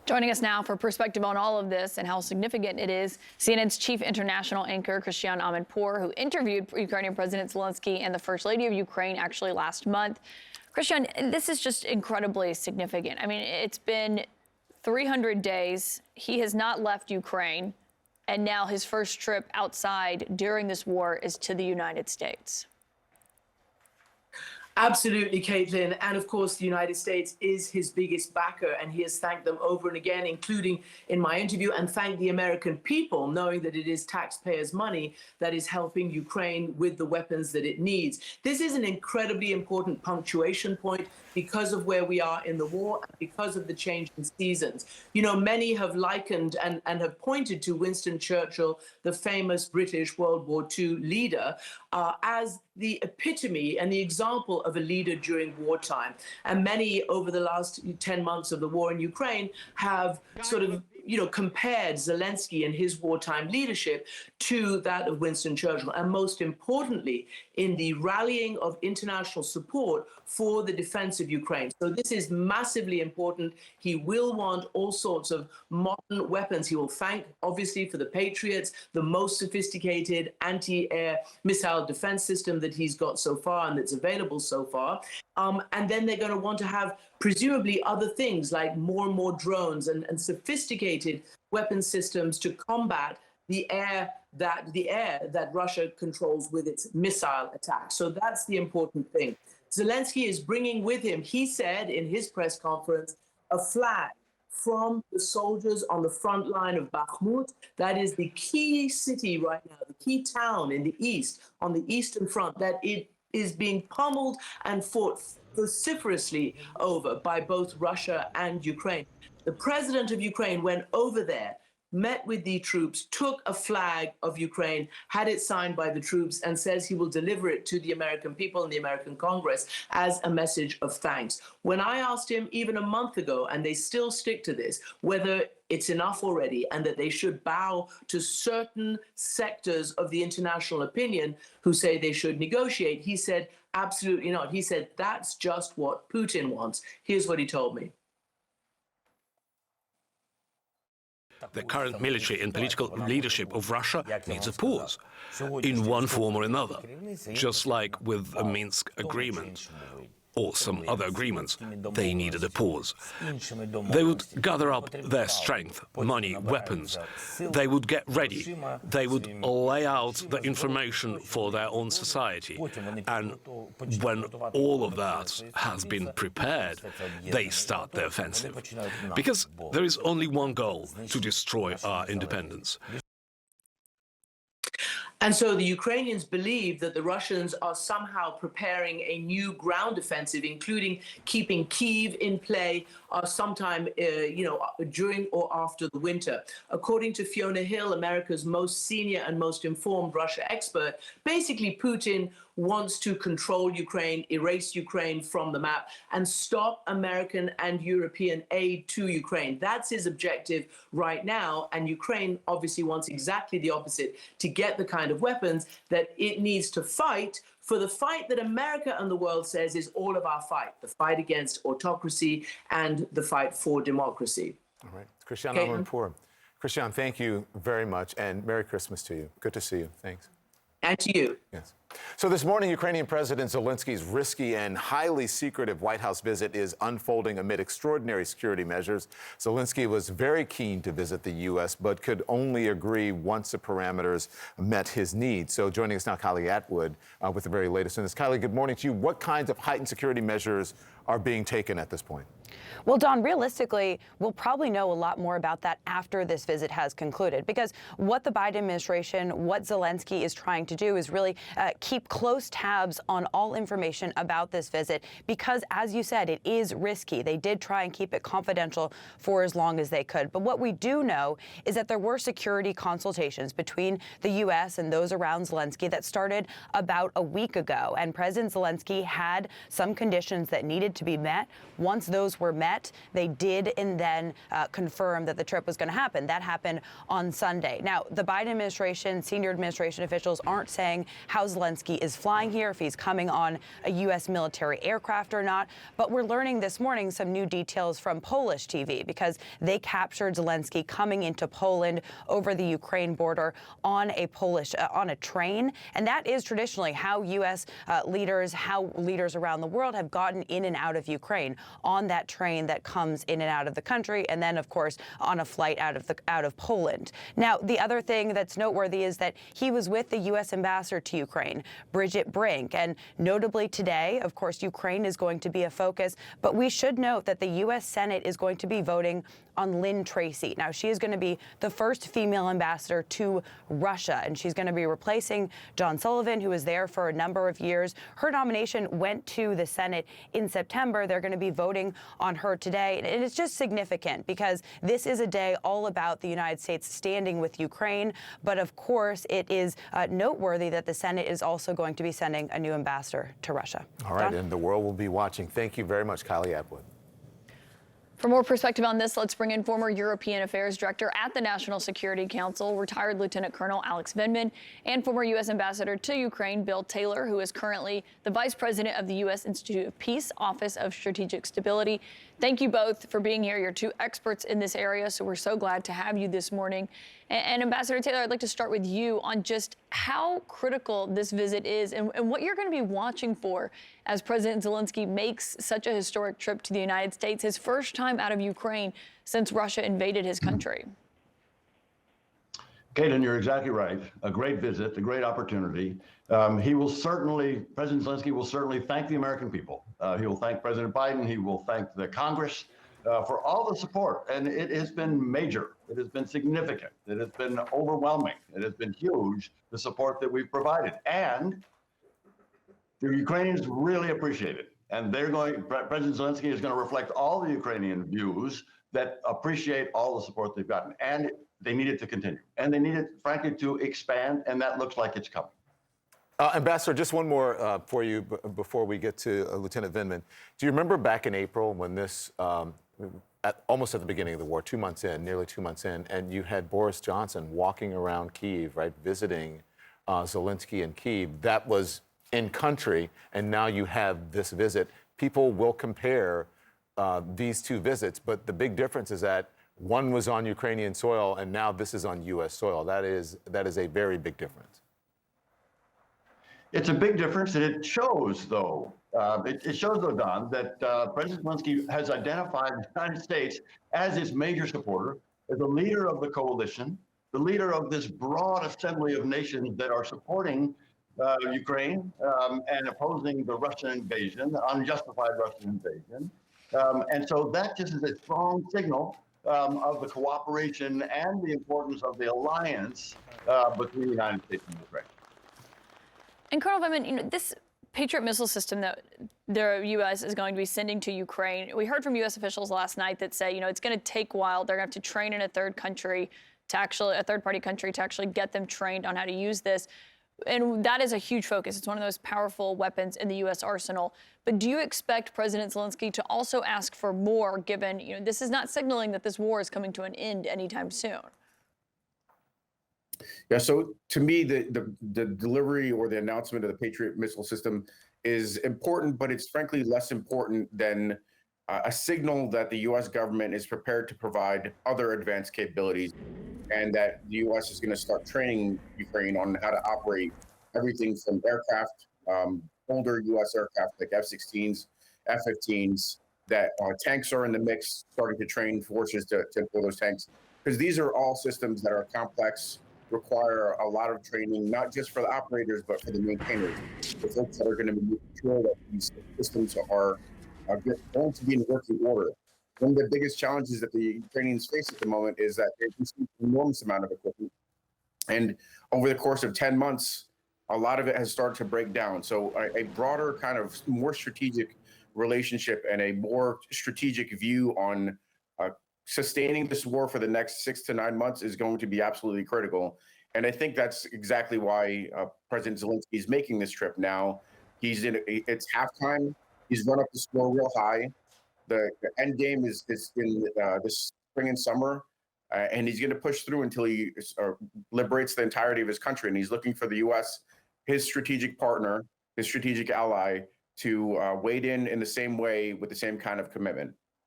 Joining us now for perspective on all of this and how significant it is, CNN's chief international anchor, Christiane Amanpour, who interviewed Ukrainian President Zelensky and the First Lady of Ukraine actually last month. Christiane, this is just incredibly significant. I mean, it's been 300 days. He has not left Ukraine, and now his first trip outside during this war is to the United States. Absolutely, Caitlin. And of course, the United States is his biggest backer, and he has thanked them over and again, including in my interview, and thanked the American people, knowing that it is taxpayers' money that is helping Ukraine with the weapons that it needs. This is an incredibly important punctuation point because of where we are in the war, and because of the change in seasons. You know, many have likened and have pointed to Winston Churchill, the famous British World War II leader, as the epitome and the example of a leader during wartime. And many over the last 10 months of the war in Ukraine have sort of, compared Zelensky and his wartime leadership to that of Winston Churchill. And most importantly, in the rallying of international support for the defense of Ukraine. So this is massively important. He will want all sorts of modern weapons. He will thank, obviously, for the Patriots, the most sophisticated anti-air missile defense system that he's got so far and that's available so far. And then they're going to want to have presumably other things like more and more drones and sophisticated weapon systems to combat the air that Russia controls with its missile attacks. So that's the important thing. Zelensky is bringing with him, he said in his press conference, a flag from the soldiers on the front line of Bakhmut. That is the key city right now, the key town in the east, on the eastern front, that it is being pummeled and fought vociferously over by both Russia and Ukraine. The president of Ukraine went over there, met with the troops, took a flag of Ukraine, had it signed by the troops, and says he will deliver it to the American people and the American Congress as a message of thanks. When I asked him even a month ago, and they still stick to this, whether it's enough already and that they should bow to certain sectors of the international opinion who say they should negotiate, he said, absolutely not. He said, that's just what Putin wants. Here's what he told me. The current military and political leadership of Russia needs a pause, in one form or another, just like with the Minsk agreement or some other agreements. They needed a pause. They would gather up their strength, money, weapons. They would get ready. They would lay out the information for their own society. And when all of that has been prepared, they start the offensive. Because there is only one goal: to destroy our independence. And so the Ukrainians believe that the Russians are somehow preparing a new ground offensive, including keeping Kyiv in play sometime, during or after the winter. According to Fiona Hill, America's most senior and most informed Russia expert, basically Putin wants to control Ukraine, erase Ukraine from the map, and stop American and European aid to Ukraine. That's his objective right now, and Ukraine obviously wants exactly the opposite, to get the kind of weapons that it needs to fight for the fight that America and the world says is all of our fight, the fight against autocracy and the fight for democracy. All right. Christiane Amanpour. Christiane, thank you very much, and Merry Christmas to you. Good to see you. Thanks. And to you. Yes. So this morning, Ukrainian President Zelensky's risky and highly secretive White House visit is unfolding amid extraordinary security measures. Zelensky was very keen to visit the U.S., but could only agree once the parameters met his needs. So joining us now, Kylie Atwood, with the very latest in this. Kylie, good morning to you. What kinds of heightened security measures are being taken at this point? Well, Don, realistically, we'll probably know a lot more about that after this visit has concluded, because what the Biden administration, what Zelensky is trying to do is really keep close tabs on all information about this visit, because, as you said, it is risky. They did try and keep it confidential for as long as they could. But what we do know is that there were security consultations between the U.S. and those around Zelensky that started about a week ago, and President Zelensky had some conditions that needed to be met. Once those conditions were met, they did and then confirm that the trip was going to happen. That happened on Sunday. Now, the Biden administration, senior administration officials aren't saying how Zelensky is flying here, if he's coming on a U.S. military aircraft or not. But we're learning this morning some new details from Polish TV because they captured Zelensky coming into Poland over the Ukraine border on a train. And that is traditionally how U.S. leaders around the world have gotten in and out of Ukraine, on that train that comes in and out of the country, and then, of course, on a flight out of Poland. Now, the other thing that's noteworthy is that he was with the U.S. ambassador to Ukraine, Bridget Brink, and notably today, of course, Ukraine is going to be a focus, but we should note that the U.S. Senate is going to be voting on Lynn Tracy. Now, she is going to be the first female ambassador to Russia, and she's going to be replacing John Sullivan, who was there for a number of years. Her nomination went to the Senate in September. They're going to be voting on her today, and it's just significant because this is a day all about the United States standing with Ukraine. But of course, it is noteworthy that the Senate is also going to be sending a new ambassador to Russia. All right, Don? and the world will be watching. Thank you very much, Kylie Atwood. For more perspective on this, let's bring in former European Affairs Director at the National Security Council, retired Lieutenant Colonel Alex Vindman, and former U.S. Ambassador to Ukraine, Bill Taylor, who is currently the Vice President of the U.S. Institute of Peace, Office of Strategic Stability. Thank you both for being here. You're two experts in this area, so we're so glad to have you this morning. And Ambassador Taylor, I'd like to start with you on just how critical this visit is and what you're going to be watching for as President Zelensky makes such a historic trip to the United States, his first time out of Ukraine since Russia invaded his country. Caitlin, you're exactly right. A great visit, a great opportunity. President Zelensky will certainly thank the American people. He will thank President Biden. He will thank the Congress for all the support. And it has been major. It has been significant. It has been overwhelming. It has been huge, the support that we've provided. And the Ukrainians really appreciate it. And President Zelensky is going to reflect all the Ukrainian views that appreciate all the support they've gotten. And they need it to continue. And they need it, frankly, to expand. And that looks like it's coming. Ambassador, just one more for you before we get to Lieutenant Vindman. Do you remember back in April when this, almost at the beginning of the war, 2 months in, nearly 2 months in, and you had Boris Johnson walking around Kyiv, right, visiting Zelensky in Kyiv. That was in country, and now you have this visit. People will compare these two visits, but the big difference is that one was on Ukrainian soil, and now this is on U.S. soil. That is a very big difference. It's a big difference, and it shows, though, Don, that President Zelensky has identified the United States as his major supporter, as a leader of the coalition, the leader of this broad assembly of nations that are supporting Ukraine and opposing the Russian invasion, the unjustified Russian invasion. And so that just is a strong signal of the cooperation and the importance of the alliance between the United States and Ukraine. And Colonel Vindman, this Patriot missile system that the U.S. is going to be sending to Ukraine, we heard from U.S. officials last night that say, it's going to take a while. They're going to have to train in a third-party country to actually get them trained on how to use this. And that is a huge focus. It's one of those powerful weapons in the U.S. arsenal. But do you expect President Zelensky to also ask for more, given, this is not signaling that this war is coming to an end anytime soon? Yeah, so to me, the delivery or the announcement of the Patriot missile system is important, but it's frankly less important than a signal that the U.S. government is prepared to provide other advanced capabilities, and that the U.S. is going to start training Ukraine on how to operate everything from aircraft, older U.S. aircraft like F-16s, F-15s, that tanks are in the mix, starting to train forces to employ those tanks, because these are all systems that are complex, require a lot of training, not just for the operators, but for the maintainers, the folks that are going to be sure that these systems are going to be in working order. One of the biggest challenges that the Ukrainians face at the moment is that they've received an enormous amount of equipment. And over the course of 10 months, a lot of it has started to break down. So a broader kind of more strategic relationship and a more strategic view on sustaining this war for the next 6 to 9 months is going to be absolutely critical. And I think that's exactly why President Zelensky is making this trip now. It's halftime. He's run up the score real high. The end game is in this spring and summer, and he's going to push through until he liberates the entirety of his country. And he's looking for the U.S., his strategic partner, his strategic ally, to wade in the same way with the same kind of commitment.